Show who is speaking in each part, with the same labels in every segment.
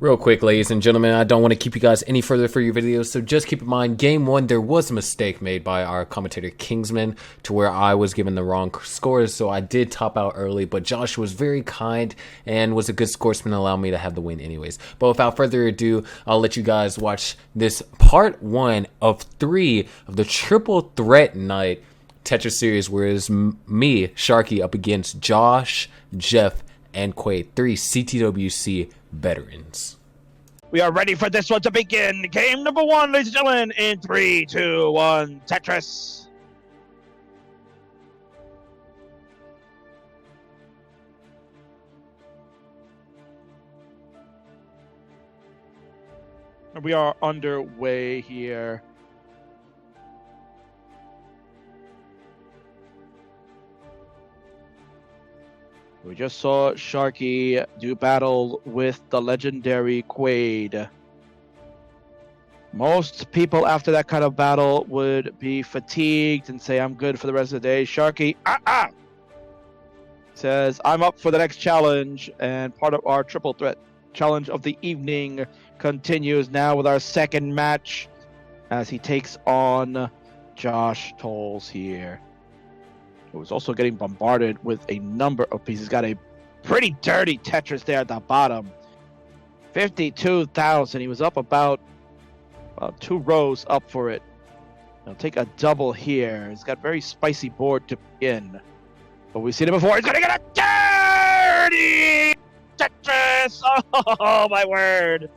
Speaker 1: Real quick, ladies and gentlemen, I don't want to keep you guys any further for your videos, so just keep in mind, game one, there was a mistake made by our commentator Kingsman to where I was given the wrong scores, so I did top out early, but Josh was very kind and was a good scoresman and allowed me to have the win anyways. But without further ado, I'll let you guys watch this part one of 3 of the triple threat night Tetris series, where it's me, Sharky, up against Josh, Jeff, and Quaid, 3 CTWC veterans.
Speaker 2: We are ready for this one to begin. Game number 1, ladies and gentlemen, in 3, 2, 1, Tetris. We are underway here. We just saw Sharky do battle with the legendary Quaid. Most people after that kind of battle would be fatigued and say, I'm good for the rest of the day. Sharky, says, I'm up for the next challenge. And part of our triple threat challenge of the evening continues now with our second match as he takes on Josh Tolles here. Who was also getting bombarded with a number of pieces. Got a pretty dirty Tetris there at the bottom. 52,000. He was up about 2 rows up for it. He'll take a double here. He's got very spicy board to begin. But we've seen it before. He's going to get a dirty Tetris. Oh, my word.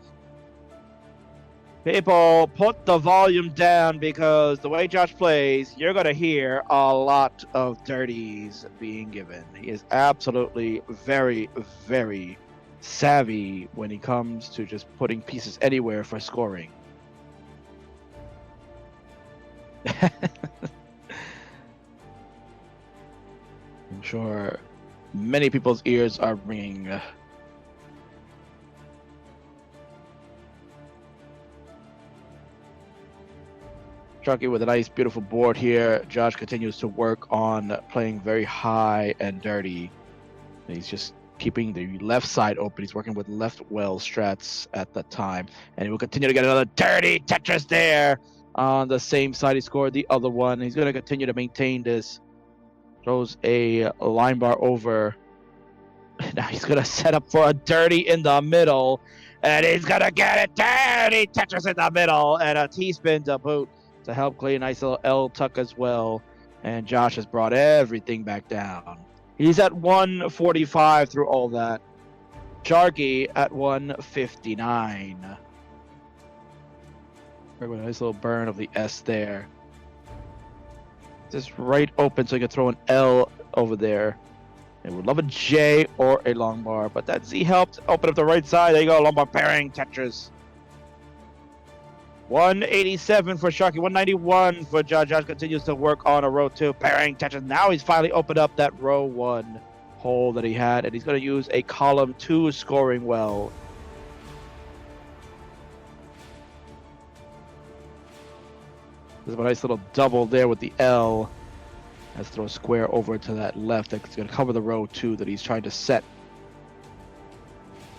Speaker 2: People, put the volume down because the way Josh plays, you're going to hear a lot of dirties being given. He is absolutely very, very savvy when he comes to just putting pieces anywhere for scoring. I'm sure many people's ears are ringing. Sharky with a nice, beautiful board here. Josh continues to work on playing very high and dirty. He's just keeping the left side open. He's working with left well strats at the time. And he will continue to get another dirty Tetris there on the same side he scored the other one. He's going to continue to maintain this. Throws a line bar over. Now he's going to set up for a dirty in the middle. And he's going to get a dirty Tetris in the middle. And a T-spin to boot to help play a nice little L tuck as well. And Josh has brought everything back down. He's at 145 through all that. Sharky at 159. A nice little burn of the S there. Just right open so he can throw an L over there. And would love a J or a long bar, but that Z helped open up the right side. There you go, long bar pairing Tetris. 187 for Sharky, 191 for Josh. Josh continues to work on a row 2, pairing Tetris. Now he's finally opened up that row 1 hole that he had, and he's going to use a column 2 scoring well. There's a nice little double there with the L. Let's throw a square over to that left. That's going to cover the row 2 that he's trying to set.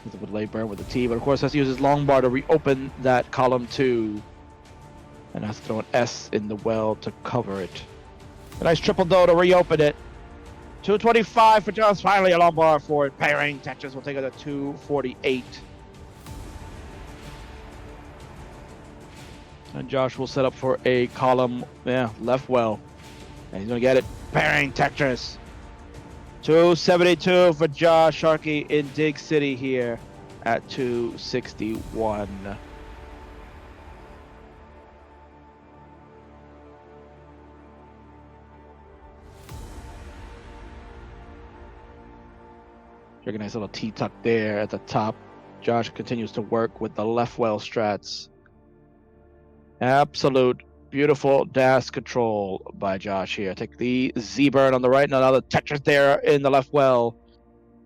Speaker 2: With a lay burn with the T, but of course has to use his long bar to reopen that column 2. And has to throw an S in the well to cover it. A nice triple dough to reopen it. 225 for Josh. Finally a long bar for it. Pairing Tetris will take it to 248. And Josh will set up for a column, left well. And he's going to get it. Pairing Tetris. 272 for Josh. Sharky in Dig City here at 261. Sharky, nice little T-tuck there at the top. Josh continues to work with the left well strats. Absolute beautiful dash control by Josh here. Take the Z-burn on the right, and another Tetris there in the left well.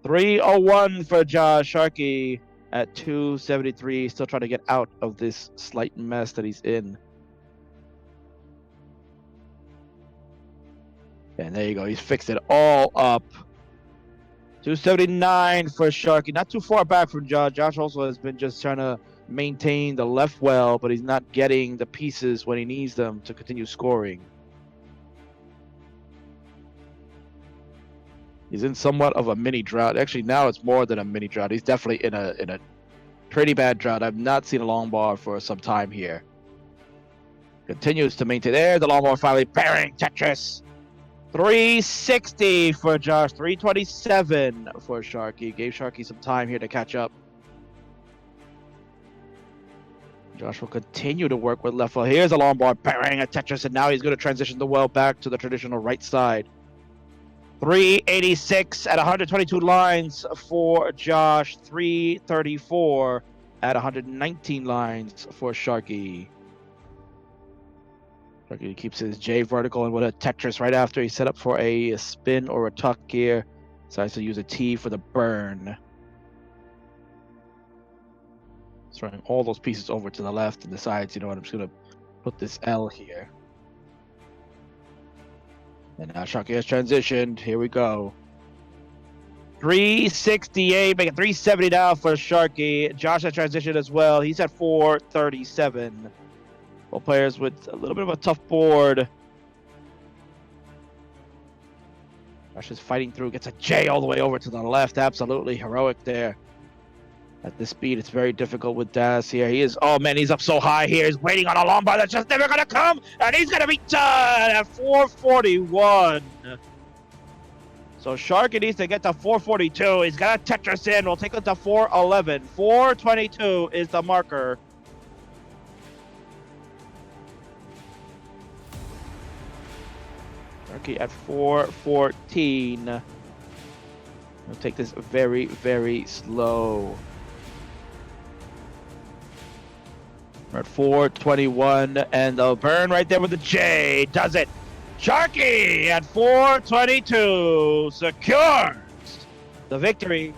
Speaker 2: 301 for Josh. Sharky at 273, still trying to get out of this slight mess that he's in. And there you go, he's fixed it all up. 279 for Sharky. Not too far back from Josh. Josh also has been just trying to maintain the left well, but he's not getting the pieces when he needs them to continue scoring. He's in somewhat of a mini drought. Actually, now it's more than a mini drought. He's definitely in a pretty bad drought. I've not seen a long bar for some time here. Continues to maintain. There, the long bar finally bearing Tetris. 360 for Josh. 327 for Sharky. Gave Sharky some time here to catch up. Josh will continue to work with left well. Here's a long bar bearing a Tetris, and now he's going to transition the well back to the traditional right side. 386 at 122 lines for Josh. 334 at 119 lines for Sharky. Sharky keeps his J vertical and with a Tetris right after he set up for a spin or a tuck here. Decides to use a T for the burn. He's running all those pieces over to the left and decides, you know what, I'm just going to put this L here. And now Sharky has transitioned. Here we go. 368, making 370 now for Sharky. Josh has transitioned as well. He's at 437. Both players with a little bit of a tough board. Josh is fighting through, gets a J all the way over to the left. Absolutely heroic there. At this speed, it's very difficult with Das here. He is, oh man, he's up so high here. He's waiting on a long bar that's just never going to come. And he's going to be done at 441. So Sharky needs to get to 442. He's got a Tetris in. We'll take it to 411. 422 is the marker. Sharky at 414. We'll take this very, very slow. We're at 421, and the burn right there with the J does it. Sharky at 422 secures the victory.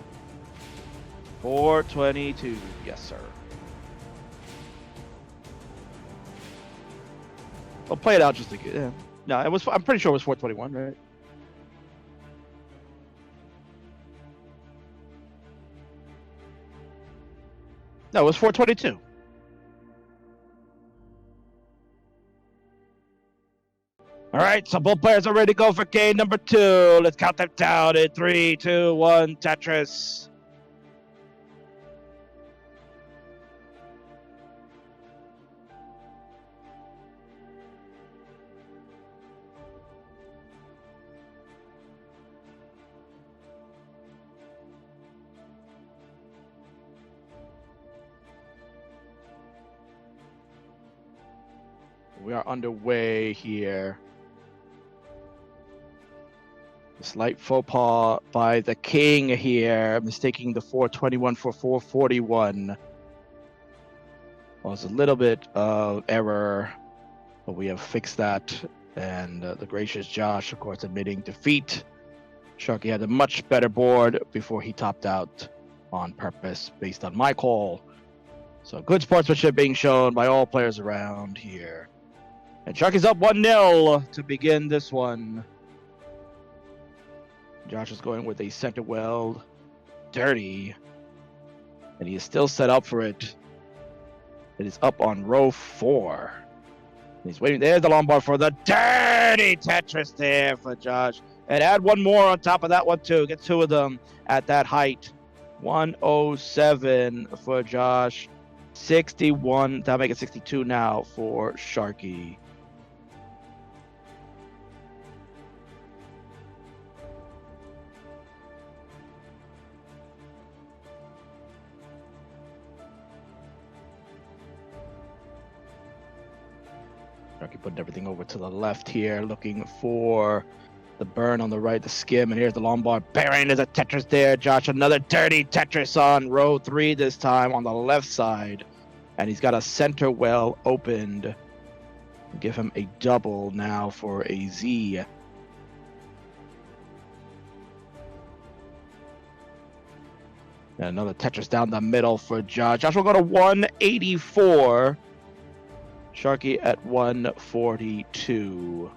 Speaker 2: 422, yes sir. I'll play it out just to get. Yeah. No, it was. I'm pretty sure it was 421, right? No, it was 422. All right, so both players are ready to go for game number 2. Let's count them down in 3, 2, 1, Tetris. We are underway here. A slight faux pas by the king here, mistaking the 421 for 441. Was a little bit of error, but we have fixed that. And the gracious Josh, of course, admitting defeat. Sharky had a much better board before he topped out on purpose based on my call. So good sportsmanship being shown by all players around here. And Sharky's up 1-0 to begin this one. Josh is going with a center weld, dirty, and he is still set up for it. It is up on row 4. He's waiting. There's the long bar for the dirty Tetris there for Josh. And add one more on top of that one too. Get 2 of them at that height. 107 for Josh. 61. That'll make it 62 now for Sharky. Sharky putting everything over to the left here, looking for the burn on the right, the skim, and here's the long bar. Bearing, there's a Tetris there. Josh, another dirty Tetris on row 3 this time on the left side. And he's got a center well opened. Give him a double now for a Z. And another Tetris down the middle for Josh. Josh will go to 184. Sharky at 142.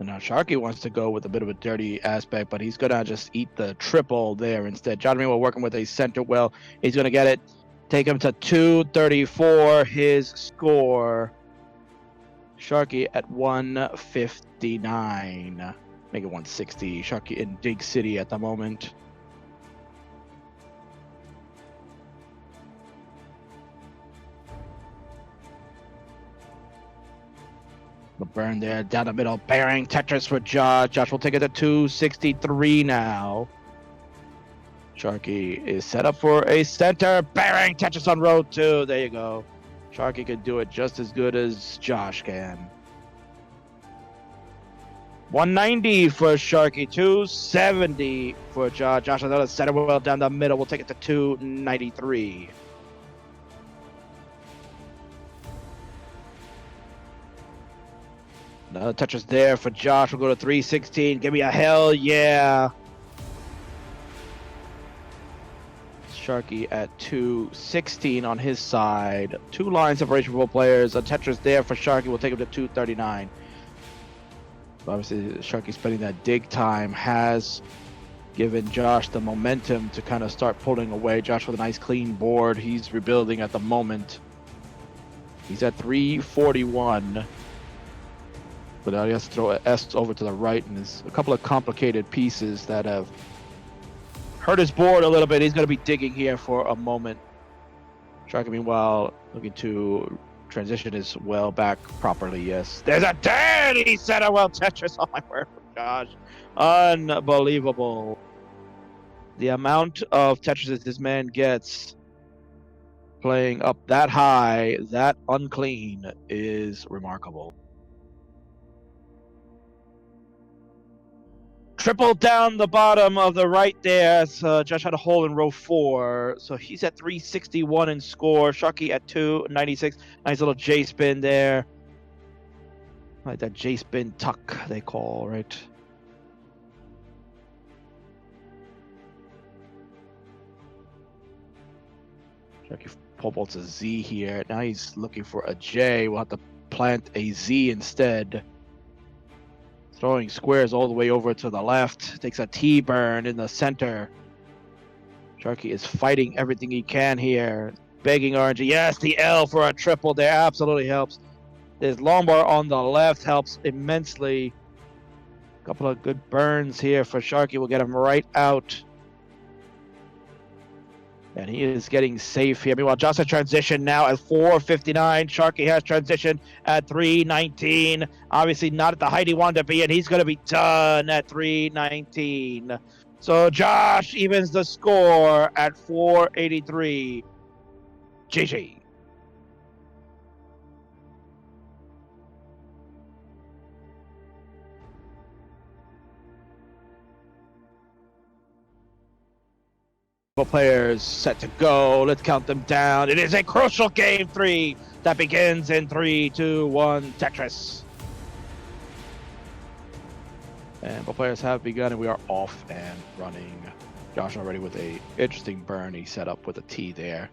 Speaker 2: And now Sharky wants to go with a bit of a dirty aspect, but he's gonna just eat the triple there instead. John Meanwhile working with a center well. He's gonna get it. Take him to 234. His score. Sharky at 159. Make it 160. Sharky in Dig City at the moment. The burn there down the middle. Bearing Tetris for Josh. Josh will take it to 263 now. Sharky is set up for a center. Bearing Tetris on row 2. There you go. Sharky can do it just as good as Josh can. 190 for Sharky, 270 for Josh. Josh another center well down the middle. We'll take it to 293. Another Tetris there for Josh. We'll go to 316. Give me a hell yeah. Sharky at 216 on his side. 2 line separation for both players. A Tetris there for Sharky. We'll take him to 239. Obviously, Sharky spending that dig time has given Josh the momentum to kind of start pulling away. Josh with a nice clean board. He's rebuilding at the moment. He's at 341. But now he has to throw an S over to the right, and there's a couple of complicated pieces that have hurt his board a little bit. He's going to be digging here for a moment. Sharky, meanwhile, looking to transition his well back properly. Yes. There's a dirty center well Tetris. Oh my word, Josh. Unbelievable. The amount of Tetris this man gets playing up that high, that unclean, is remarkable. Triple down the bottom of the right there. So Josh had a hole in row 4. So he's at 361 in score. Sharky at 296. Nice little J spin there. Like that J spin tuck they call, right? Sharky pole vaults a Z here. Now he's looking for a J. We'll have to plant a Z instead. Throwing squares all the way over to the left. Takes a T-burn in the center. Sharky is fighting everything he can here. Begging RNG. Yes, the L for a triple there absolutely helps. His long bar on the left helps immensely. A couple of good burns here for Sharky. We'll get him right out. And he is getting safe here. Meanwhile, Josh has transition now at 459. Sharky has transition at 319. Obviously not at the height he wanted to be, and he's going to be done at 319. So Josh evens the score at 483. GG. Players set to go. Let's count them down. It is a crucial game 3 that begins in 3, 2, 1, Tetris. And both players have begun, and we are off and running. Josh already with a interesting burn he set up with a T there.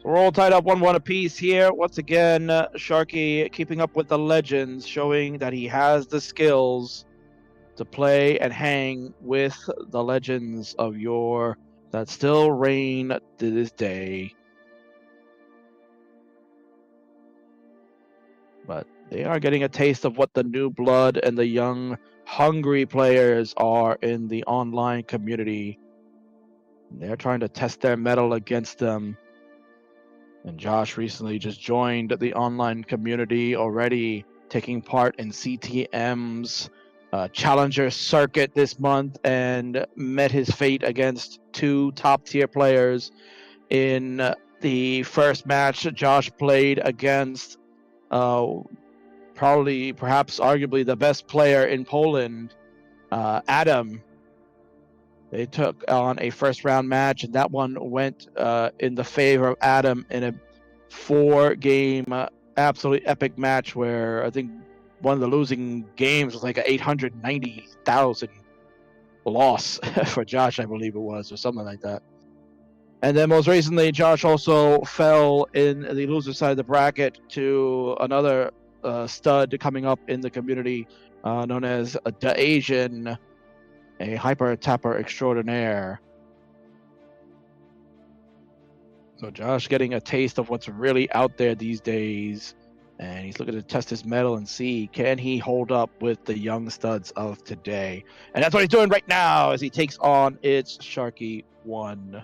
Speaker 2: We're all tied up 1-1 apiece here. Once again, Sharky keeping up with the legends, showing that he has the skills to play and hang with the legends of yore that still reign to this day. But they are getting a taste of what the new blood and the young, hungry players are in the online community. They're trying to test their mettle against them. And Josh recently just joined the online community, already taking part in CTM's Challenger Circuit this month, and met his fate against 2 top-tier players. In the first match, Josh played against perhaps arguably the best player in Poland, Adam. They took on a first-round match, and that one went in the favor of Adam in a 4-game, absolutely epic match where I think one of the losing games was like a 890,000 loss for Josh, I believe it was, or something like that. And then most recently, Josh also fell in the loser side of the bracket to another stud coming up in the community known as the Asian, a hyper tapper extraordinaire. So Josh getting a taste of what's really out there these days. And he's looking to test his mettle and see, can he hold up with the young studs of today? And that's what he's doing right now as he takes on ITZsharky 1.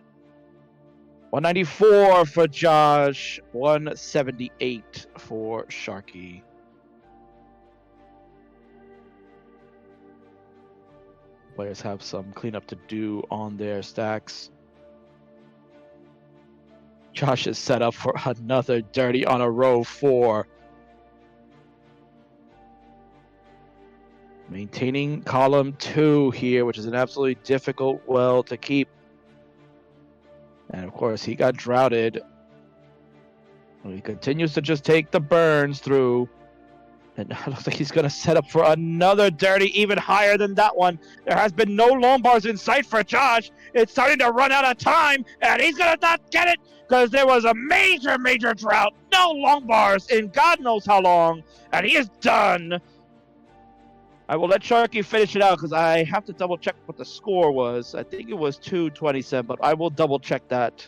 Speaker 2: 194 for Josh, 178 for Sharky. Players have some cleanup to do on their stacks. Josh is set up for another dirty on a row 4. Maintaining column 2 here, which is an absolutely difficult well to keep. And of course, he got droughted. He continues to just take the burns through. And it looks like he's going to set up for another dirty, even higher than that one. There has been no long bars in sight for Josh. It's starting to run out of time, and he's going to not get it because there was a major, major drought. No long bars in God knows how long, and he is done. I will let Sharky finish it out because I have to double check what the score was. I think it was 227, but I will double check that.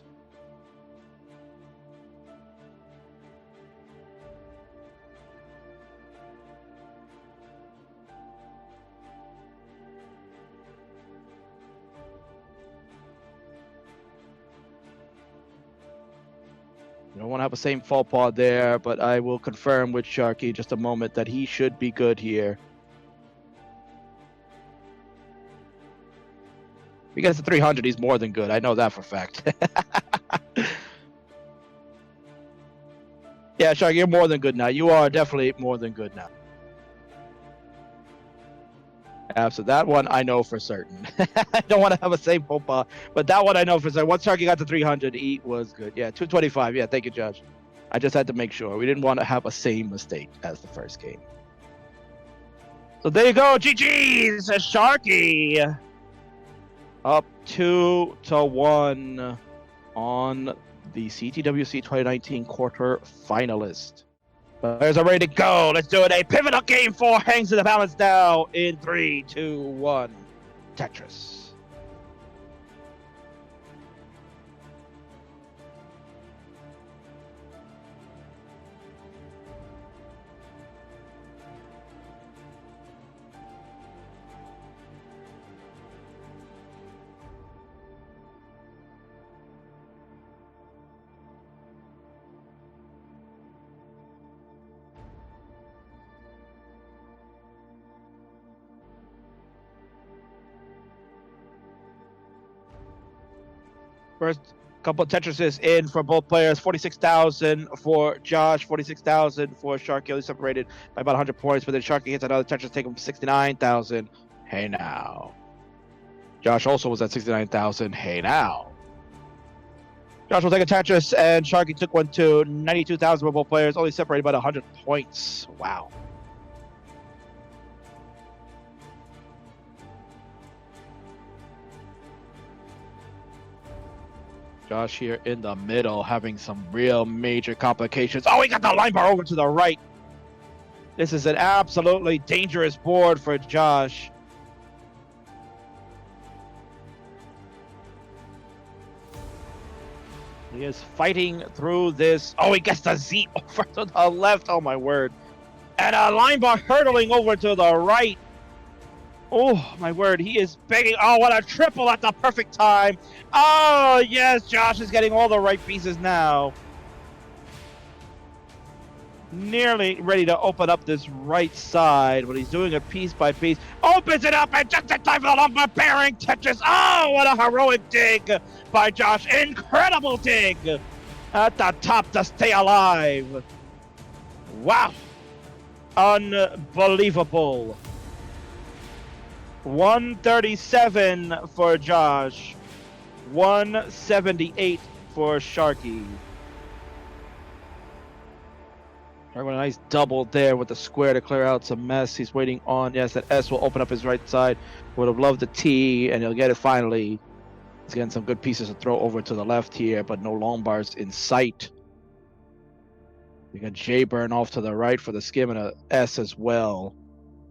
Speaker 2: You don't want to have the same fault pod there, but I will confirm with Sharky in just a moment that he should be good here. If he gets to 300, he's more than good. I know that for a fact. Yeah, Sharky, you're more than good now. You are definitely more than good now. So that one I know for certain. I don't want to have a same football, but that one I know for certain. Once Sharky got to 300, he was good. Yeah, 225. Yeah, thank you, Josh. I just had to make sure. We didn't want to have a same mistake as the first game. So there you go. GG's, Sharky. Up 2-1 on the CTWC 2019 quarter finalist. Players are ready to go. Let's do it. A pivotal game 4 hangs in the balance now in 3, 2, 1. Tetris. First couple of Tetrises in for both players. 46,000 for Josh, 46,000 for Sharky. Only separated by about 100 points, but then Sharky hits another Tetris, take him 69,000. Hey now. Josh also was at 69,000. Hey now. Josh will take a Tetris, and Sharky took one too. 92,000 for both players, only separated by 100 points. Wow. Josh here in the middle having some real major complications. Oh, he got the line bar over to the right. This is an absolutely dangerous board for Josh. He is fighting through this. Oh, he gets the Z over to the left. Oh, my word. And a line bar hurtling over to the right. Oh, my word. He is begging. Oh, what a triple at the perfect time. Oh, yes. Josh is getting all the right pieces now. Nearly ready to open up this right side, but he's doing it piece by piece. Opens it up, and just in time for the lumber bearing Tetris. Oh, what a heroic dig by Josh. Incredible dig at the top to stay alive. Wow. Unbelievable. 137 for Josh. 178 for Sharky. A nice double there with the square to clear out some mess. He's waiting on, yes, that S will open up his right side. Would have loved the T, and he'll get it finally. He's getting some good pieces to throw over to the left here, but no long bars in sight. We got J burn off to the right for the skim and a S as well.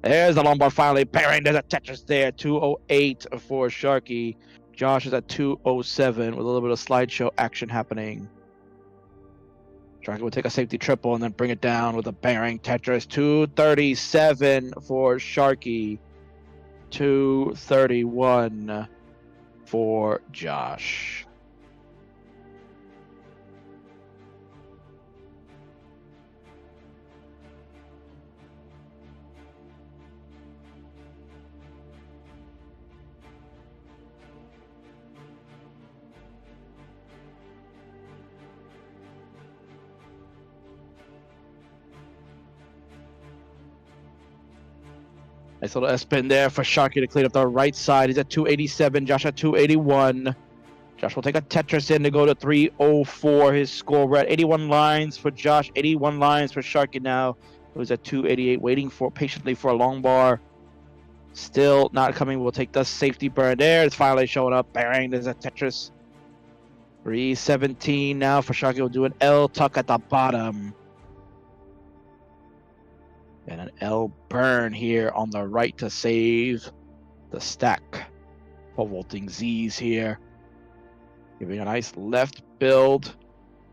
Speaker 2: There's the long bar finally pairing. There's a Tetris there. 208 for Sharky. Josh is at 207 with a little bit of slideshow action happening. Sharky will take a safety triple and then bring it down with a bearing Tetris. 237 for Sharky. 231 for Josh. Nice little S-spin there for Sharky to clean up the right side. He's at 287. Josh at 281. Josh will take a Tetris in to go to 304. His score. We're at 81 lines for Josh. 81 lines for Sharky now. Who's at 288, waiting patiently for a long bar. Still not coming. We'll take the safety burn there. It's finally showing up. Bang. There's a Tetris. 317 now for Sharky. We'll do an L tuck at the bottom. And an L burn here on the right to save the stack. Pole vaulting Z's here. Giving a nice left build.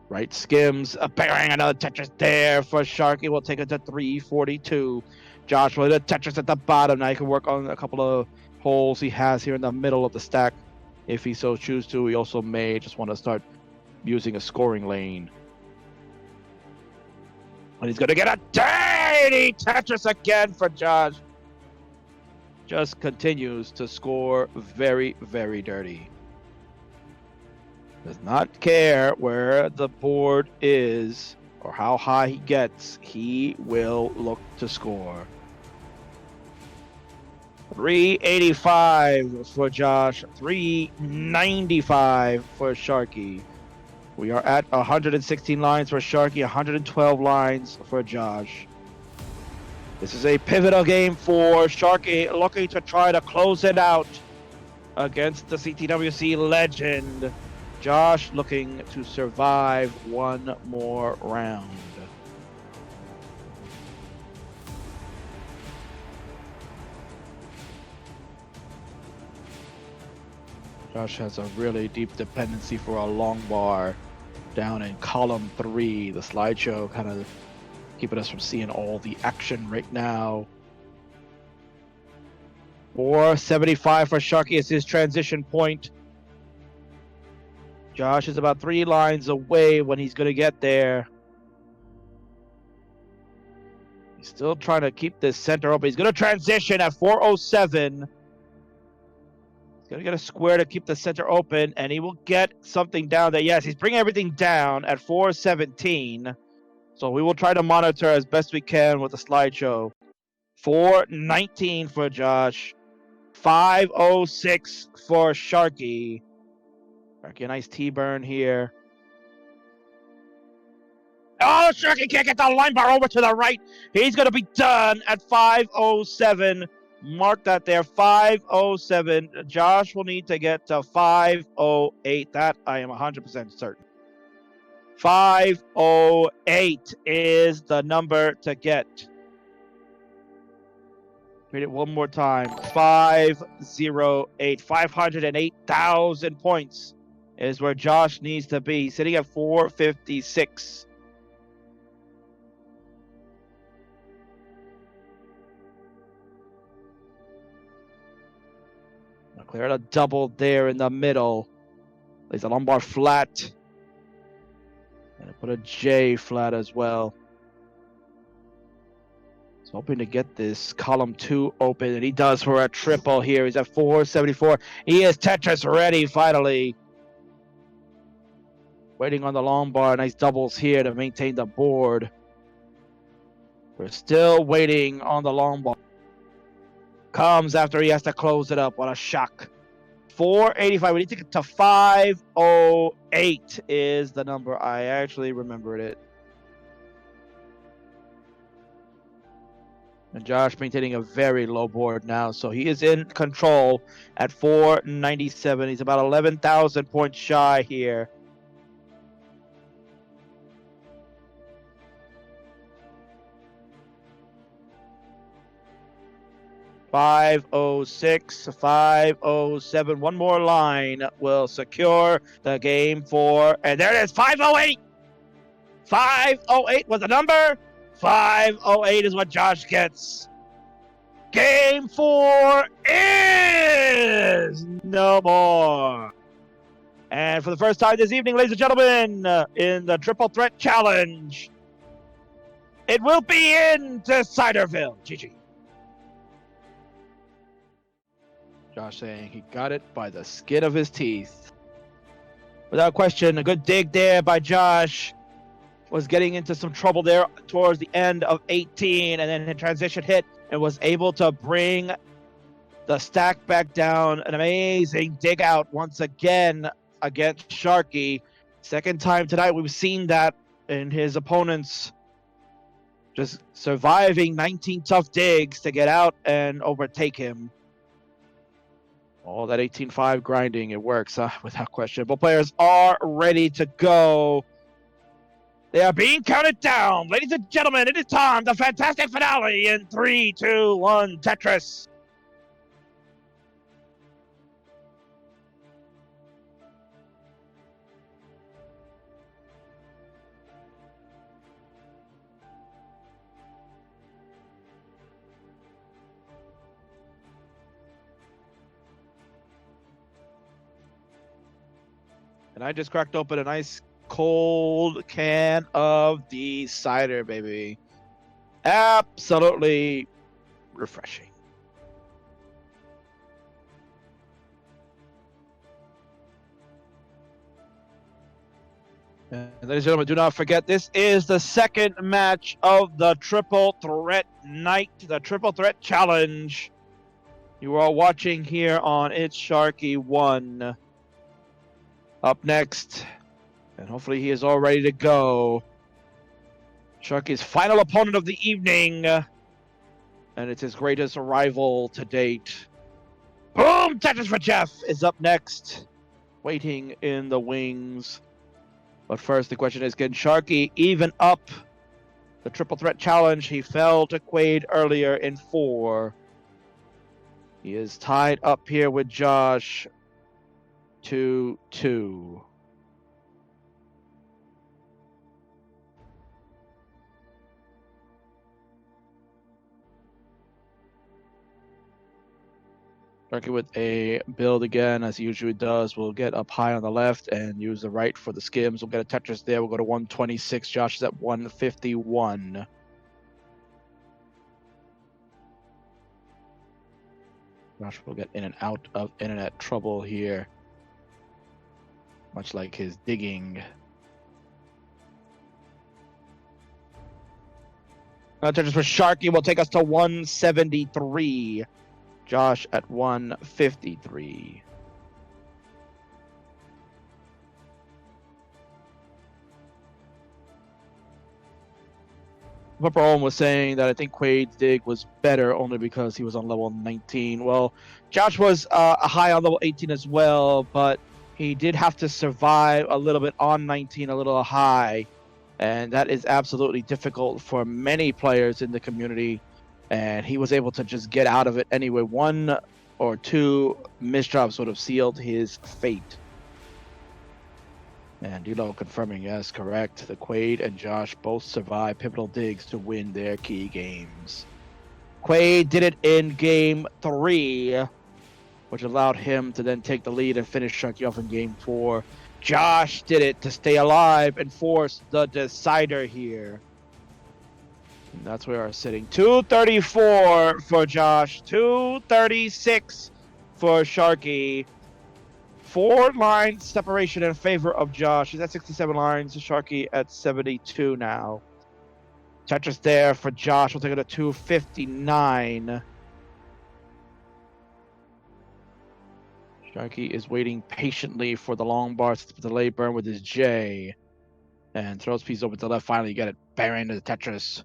Speaker 2: Right skims. Bang, another Tetris there for Sharky. We'll take it to 342. Josh will hit a Tetris at the bottom. Now he can work on a couple of holes he has here in the middle of the stack. If he so chooses to, he also may just want to start using a scoring lane. And he's going to get a dirty Tetris again for Josh. Just continues to score very, very dirty. Does not care where the board is or how high he gets. He will look to score. 385 for Josh. 395 for Sharky. We are at 116 lines for Sharky, 112 lines for Josh. This is a pivotal game for Sharky, looking to try to close it out against the CTWC legend. Josh looking to survive one more round. Josh has a really deep dependency for a long bar down in column 3. The slideshow kind of keeping us from seeing all the action right now. 475 for Sharky is his transition point. Josh is about 3 lines away when he's going to get there. He's still trying to keep this center open. He's going to transition at 407. Gonna get a square to keep the center open, and he will get something down there. Yes, he's bringing everything down at 417. So we will try to monitor as best we can with the slideshow. 419 for Josh. 506 for Sharky. Sharky, a nice T-burn here. Oh, Sharky can't get the line bar over to the right. He's gonna be done at 507. Mark that there, 507. Josh will need to get to 508. That I am 100% certain. 508 is the number to get. Read it one more time. 508. 508,000 points is where Josh needs to be. Sitting at 456. Clear a double there in the middle. Lays a lumbar flat. And put a J flat as well. He's hoping to get this column 2 open, and he does for a triple here. He's at 474. He is Tetris ready finally. Waiting on the long bar. Nice doubles here to maintain the board. We're still waiting on the long bar. Comes after he has to close it up. What a shock. 485. We need to get to 508 is the number. I actually remembered it. And Josh maintaining a very low board now, so he is in control at 497. He's about 11,000 points shy here. .506, 507. One more line will secure the game for, and there it is, 508. 508 was the number. 508 is what Josh gets. Game 4 is no more. And for the first time this evening, ladies and gentlemen, in the Triple Threat Challenge, it will be in Deciderville. GG. Josh saying he got it by the skin of his teeth. Without question, a good dig there by Josh. Was getting into some trouble there towards the end of 18, and then the transition hit and was able to bring the stack back down. An amazing dig out once again against Sharky. Second time tonight we've seen that in his opponents. Just surviving 19 tough digs to get out and overtake him. All that 18-5 grinding, it works, without question. Both players are ready to go. They are being counted down. Ladies and gentlemen, it is time. The fantastic finale in 3, 2, 1, Tetris. And I just cracked open a nice cold can of the cider, baby. Absolutely refreshing. And ladies and gentlemen, do not forget, this is the second match of the Triple Threat Night, the Triple Threat Challenge. You are watching here on ITZsharky 1. Up next, and hopefully he is all ready to go, Sharky's final opponent of the evening, and it's his greatest rival to date. Boom! Tetris for Jeff is up next, waiting in the wings. But first, the question is, can Sharky even up the Triple Threat Challenge? He fell to Quaid earlier in 4. He is tied up here with Josh 2-2. Sharky with a build again, as he usually does. We'll get up high on the left and use the right for the skims. We'll get a Tetris there. We'll go to 126. Josh is at 151. Josh will get in and out of internet trouble here, much like his digging. Tetris for Sharky will take us to 173. Josh at 153. Pepper Owen was saying that I think Quaid's dig was better only because he was on level 19. Well, Josh was high on level 18 as well, but he did have to survive a little bit on 19, a little high. And that is absolutely difficult for many players in the community. And he was able to just get out of it anyway. 1 or 2 misdrops would have sealed his fate. And Dilo confirming, yes, correct. The Quaid and Josh both survived pivotal digs to win their key games. Quaid did it in game 3, which allowed him to then take the lead and finish Sharky off in game 4. Josh did it to stay alive and force the decider here. And that's where we're sitting. 234 for Josh, 236 for Sharky. 4 lines separation in favor of Josh. He's at 67 lines. Sharky at 72 now. Tetris there for Josh. We'll take it to 259. Sharky is waiting patiently for the long bar to delay burn with his J. And throws piece over to the left. Finally, you get it. Bang into the Tetris.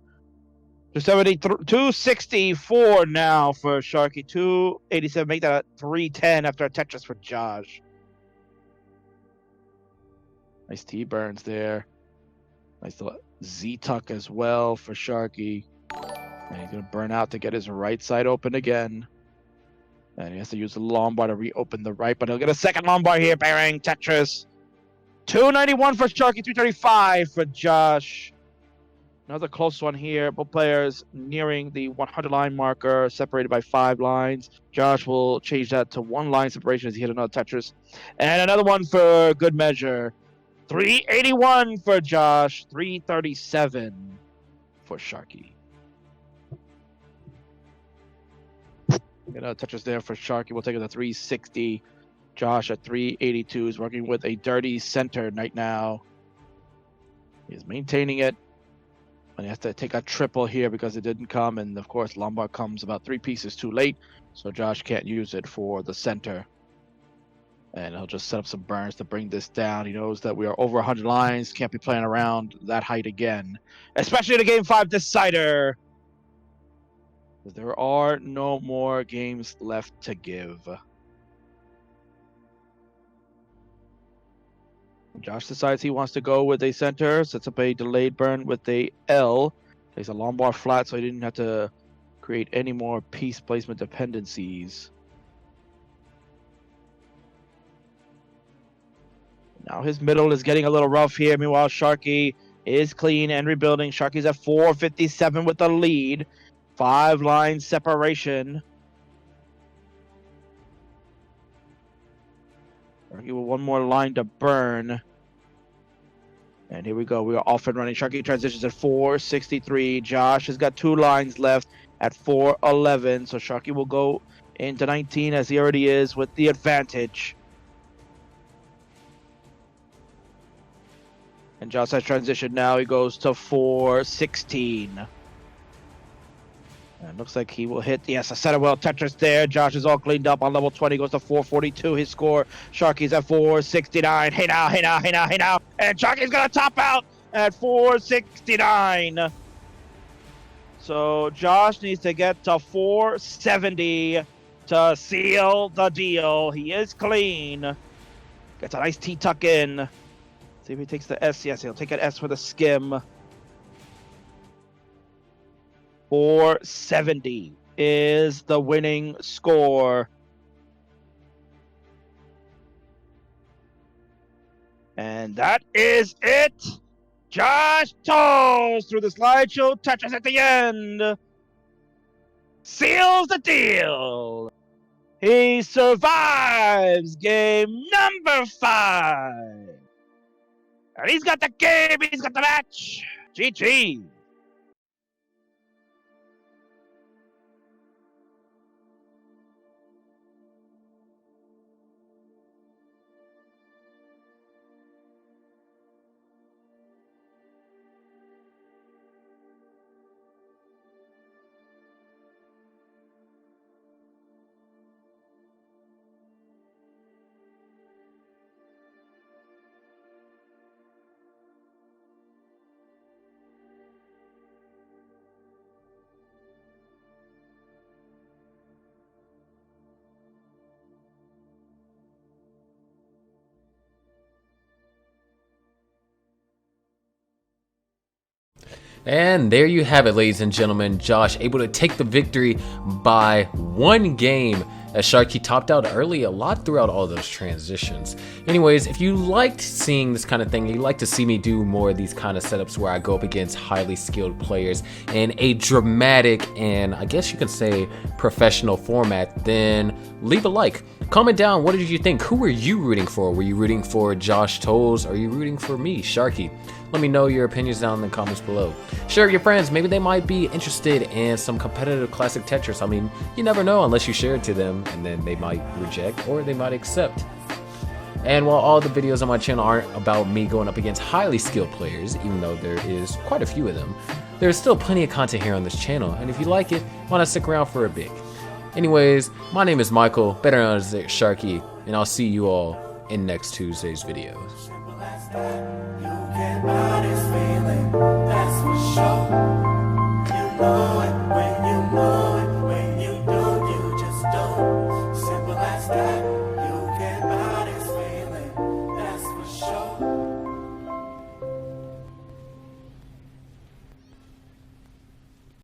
Speaker 2: 264 now for Sharky. 287. Make that 310 after a Tetris for Josh. Nice T-burns there. Nice little Z-tuck as well for Sharky. And he's going to burn out to get his right side open again. And he has to use the long bar to reopen the right, but he'll get a second long bar here. Bang, Tetris. 291 for Sharky, 335 for Josh. Another close one here. Both players nearing the 100 line marker, separated by 5 lines. Josh will change that to 1 line separation as he hit another Tetris. And another one for good measure. 381 for Josh, 337 for Sharky. Another Tetris there for Sharky. We'll take it to 360. Josh at 382 is working with a dirty center right now. He's maintaining it. And he has to take a triple here because it didn't come. And of course, Lombard comes about 3 pieces too late. So Josh can't use it for the center. And he'll just set up some burns to bring this down. He knows that we are over 100 lines. Can't be playing around that height again. Especially in a Game 5 decider. There are no more games left to give. Josh decides he wants to go with a center, sets up a delayed burn with a L. Takes a long bar flat so he didn't have to create any more piece placement dependencies. Now his middle is getting a little rough here. Meanwhile, Sharky is clean and rebuilding. Sharky's at 457 with the lead. 5 line separation. Sharky with 1 more line to burn. And here we go. We are off and running. Sharky transitions at 463. Josh has got 2 lines left at 411. So Sharky will go into 19 as he already is with the advantage. And Josh has transitioned now. He goes to 416. And looks like he will hit. Yes, a set of well Tetris there. Josh is all cleaned up on level 20. Goes to 442. His score. Sharky's at 469. Hey now, hey now, hey now, hey now. And Sharky's going to top out at 469. So Josh needs to get to 470 to seal the deal. He is clean. Gets a nice T-tuck in. See if he takes the S. Yes, he'll take an S for the skim. 470 is the winning score. And that is it. Josh Tolles through the slideshow Tetris at the end. Seals the deal. He survives game number 5. And he's got the game. He's got the match. GG.
Speaker 1: And there you have it, ladies and gentlemen. Josh able to take the victory by 1 game, as Sharky topped out early a lot throughout all those transitions. Anyways, if you liked seeing this kind of thing, you like to see me do more of these kind of setups where I go up against highly skilled players in a dramatic and I guess you can say professional format, then leave a like. Comment down, what did you think? Who were you rooting for? Were you rooting for Josh Tolles or are you rooting for me, Sharky? Let me know your opinions down in the comments below. Share with your friends, maybe they might be interested in some competitive classic Tetris. I mean, you never know unless you share it to them, and then they might reject or they might accept. And while all the videos on my channel aren't about me going up against highly skilled players, even though there is quite a few of them, there's still plenty of content here on this channel, and if you like it, why not stick around for a bit? Anyways, my name is Michael, better known as Sharky, and I'll see you all in next Tuesday's videos. Feeling, that's for sure.
Speaker 3: know it.